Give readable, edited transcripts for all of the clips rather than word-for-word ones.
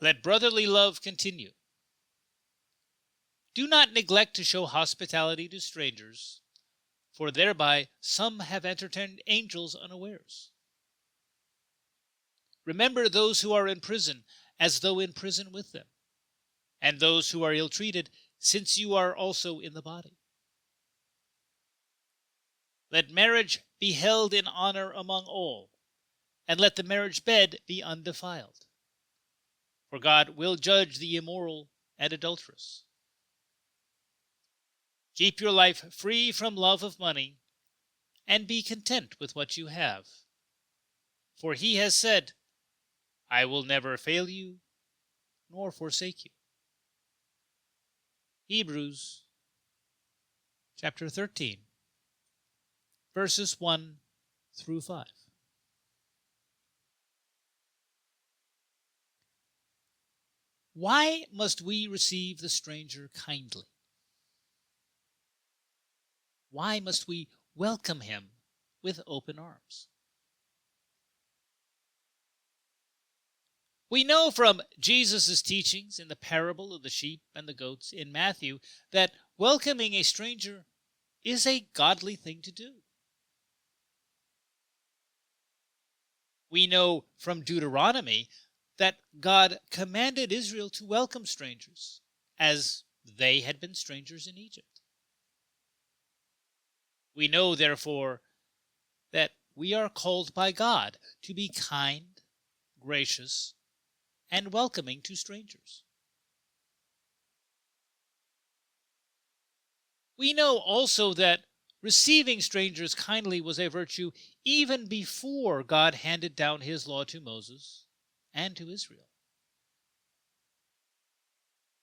Let brotherly love continue. Do not neglect to show hospitality to strangers, for thereby some have entertained angels unawares. Remember those who are in prison, as though in prison with them, and those who are ill-treated, since you are also in the body. Let marriage be held in honor among all, and let the marriage bed be undefiled. For God will judge the immoral and adulterous. Keep your life free from love of money, and be content with what you have. For he has said, I will never fail you, nor forsake you. Hebrews chapter 13, verses 1 through 5. Why must we receive the stranger kindly? Why must we welcome him with open arms? We know from Jesus' teachings in the parable of the sheep and the goats in Matthew that welcoming a stranger is a godly thing to do. We know from Deuteronomy that God commanded Israel to welcome strangers, as they had been strangers in Egypt. We know, therefore, that we are called by God to be kind, gracious, and welcoming to strangers. We know also that receiving strangers kindly was a virtue even before God handed down his law to Moses and to Israel.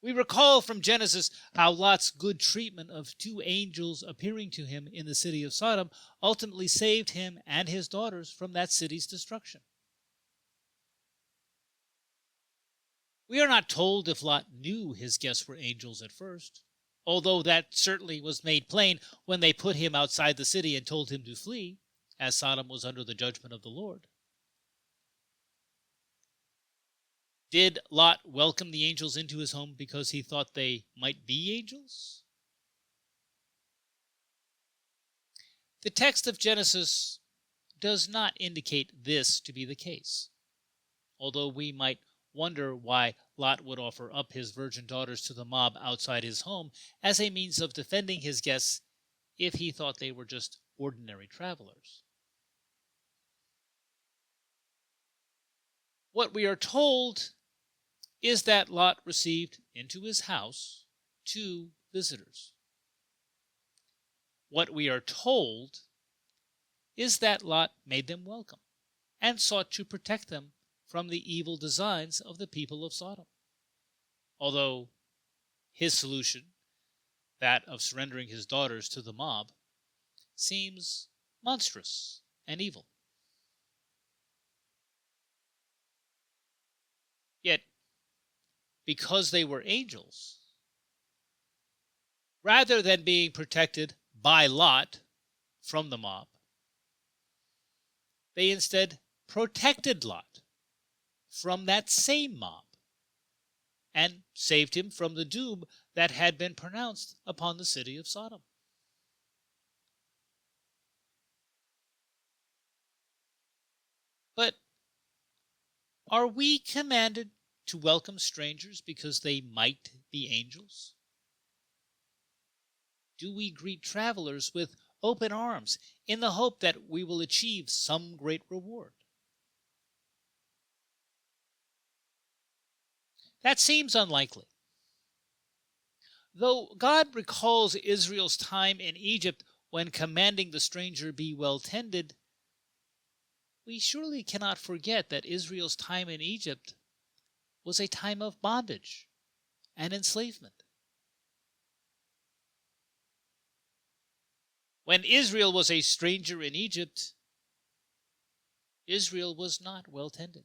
We recall from Genesis how Lot's good treatment of two angels appearing to him in the city of Sodom ultimately saved him and his daughters from that city's destruction. We are not told if Lot knew his guests were angels at first, although that certainly was made plain when they put him outside the city and told him to flee, as Sodom was under the judgment of the Lord. Did Lot welcome the angels into his home because he thought they might be angels? The text of Genesis does not indicate this to be the case, although we might wonder why Lot would offer up his virgin daughters to the mob outside his home as a means of defending his guests if he thought they were just ordinary travelers. What we are told is that Lot received into his house 2 visitors. What we are told is that Lot made them welcome and sought to protect them from the evil designs of the people of Sodom. Although his solution, that of surrendering his daughters to the mob, seems monstrous and evil. Yet, because they were angels, rather than being protected by Lot from the mob, they instead protected Lot from that same mob and saved him from the doom that had been pronounced upon the city of Sodom. But are we commanded to welcome strangers because they might be angels? Do we greet travelers with open arms in the hope that we will achieve some great reward? That seems unlikely. Though God recalls Israel's time in Egypt when commanding the stranger be well tended, we surely cannot forget that Israel's time in Egypt was a time of bondage and enslavement. When Israel was a stranger in Egypt, Israel was not well tended.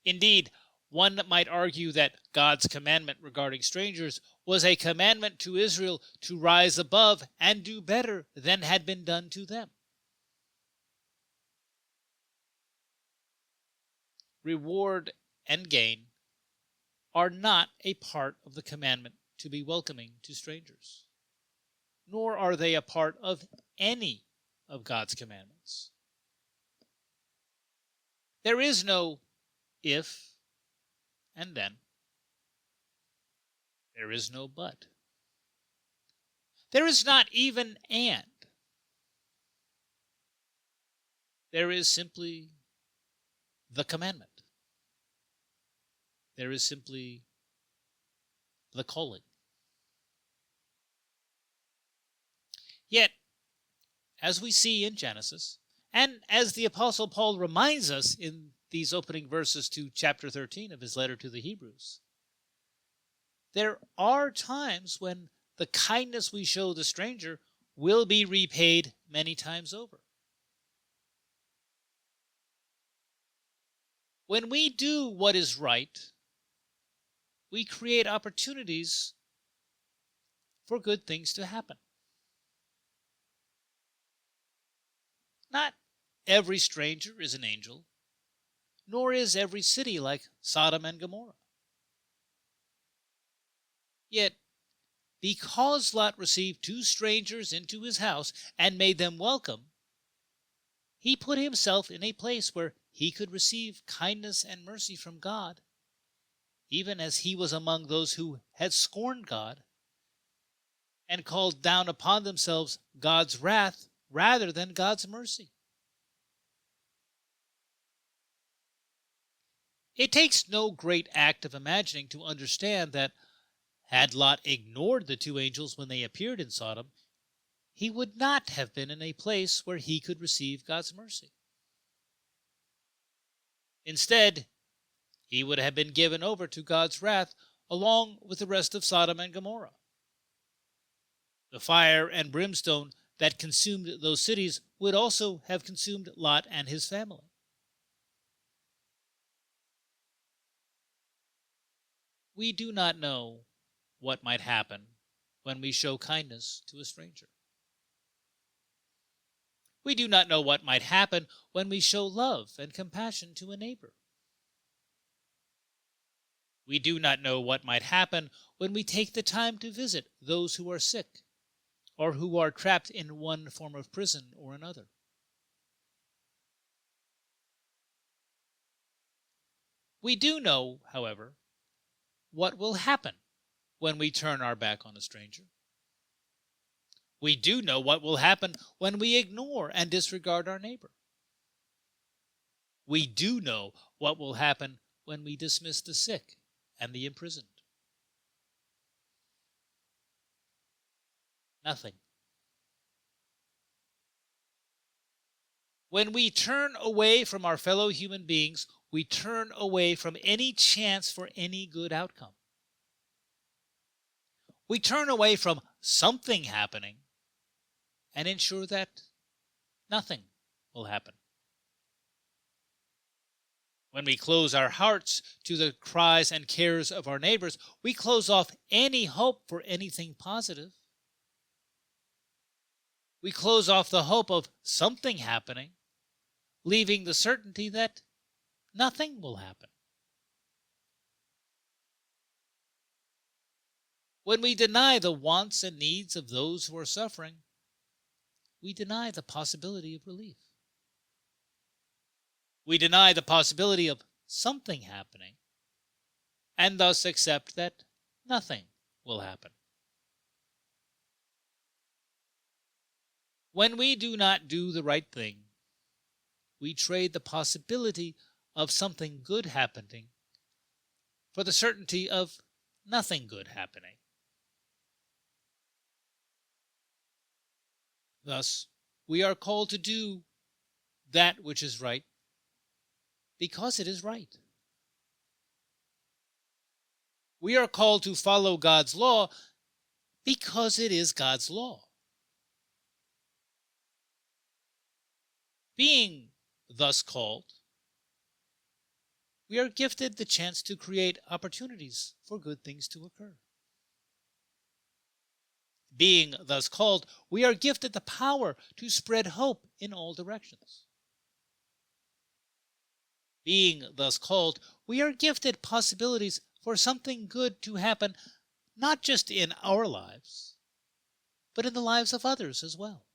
Indeed, one might argue that God's commandment regarding strangers was a commandment to Israel to rise above and do better than had been done to them. reward, and gain are not a part of the commandment to be welcoming to strangers, nor are they a part of any of God's commandments. There is no if and then. There is no but. There is not even and. There is simply the commandment. There is simply the calling. Yet, as we see in Genesis, and as the Apostle Paul reminds us in these opening verses to chapter 13 of his letter to the Hebrews, there are times when the kindness we show the stranger will be repaid many times over. When we do what is right, we create opportunities for good things to happen. Not every stranger is an angel, nor is every city like Sodom and Gomorrah. Yet, because Lot received 2 strangers into his house and made them welcome, he put himself in a place where he could receive kindness and mercy from God, even as he was among those who had scorned God and called down upon themselves God's wrath rather than God's mercy. It takes no great act of imagining to understand that had Lot ignored the 2 angels when they appeared in Sodom, he would not have been in a place where he could receive God's mercy. Instead, he would have been given over to God's wrath along with the rest of Sodom and Gomorrah. The fire and brimstone that consumed those cities would also have consumed Lot and his family. We do not know what might happen when we show kindness to a stranger. We do not know what might happen when we show love and compassion to a neighbor. We do not know what might happen when we take the time to visit those who are sick or who are trapped in one form of prison or another. We do know, however, what will happen when we turn our back on a stranger. We do know what will happen when we ignore and disregard our neighbor. We do know what will happen when we dismiss the sick and the imprisoned. Nothing. When we turn away from our fellow human beings, we turn away from any chance for any good outcome. We turn away from something happening and ensure that nothing will happen. When we close our hearts to the cries and cares of our neighbors, we close off any hope for anything positive. We close off the hope of something happening, leaving the certainty that nothing will happen. When we deny the wants and needs of those who are suffering, we deny the possibility of relief. We deny the possibility of something happening, and thus accept that nothing will happen. When we do not do the right thing, we trade the possibility of something good happening for the certainty of nothing good happening. Thus, we are called to do that which is right because it is right. We are called to follow God's law because it is God's law. Being thus called, we are gifted the chance to create opportunities for good things to occur. Being thus called, we are gifted the power to spread hope in all directions. Being thus called, we are gifted possibilities for something good to happen, not just in our lives, but in the lives of others as well.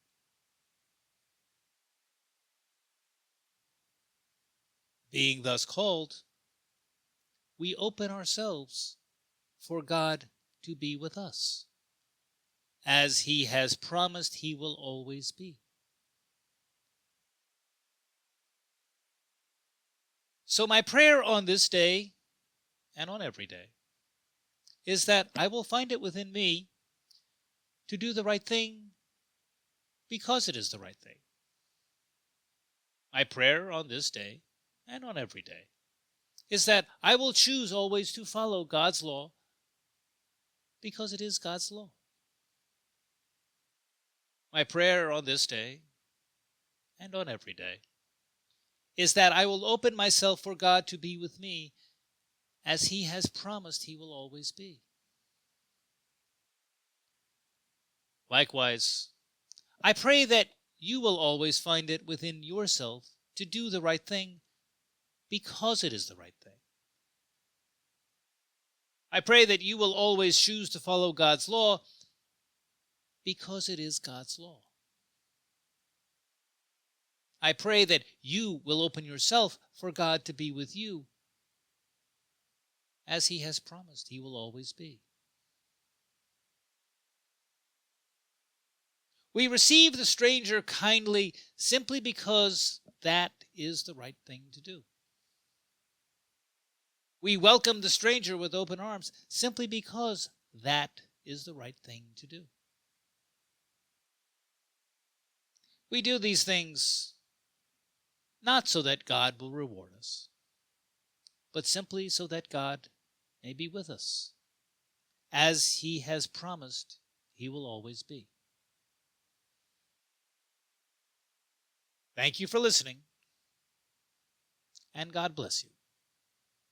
Being thus called, we open ourselves for God to be with us, as He has promised He will always be. So, my prayer on this day and on every day is that I will find it within me to do the right thing because it is the right thing. My prayer on this day and on every day is that I will choose always to follow God's law because it is God's law. My prayer on this day and on every day is that I will open myself for God to be with me as He has promised He will always be. Likewise, I pray that you will always find it within yourself to do the right thing because it is the right thing. I pray that you will always choose to follow God's law because it is God's law. I pray that you will open yourself for God to be with you as He has promised He will always be. We receive the stranger kindly simply because that is the right thing to do. We welcome the stranger with open arms simply because that is the right thing to do. We do these things not so that God will reward us, but simply so that God may be with us, as He has promised He will always be. Thank you for listening, and God bless you.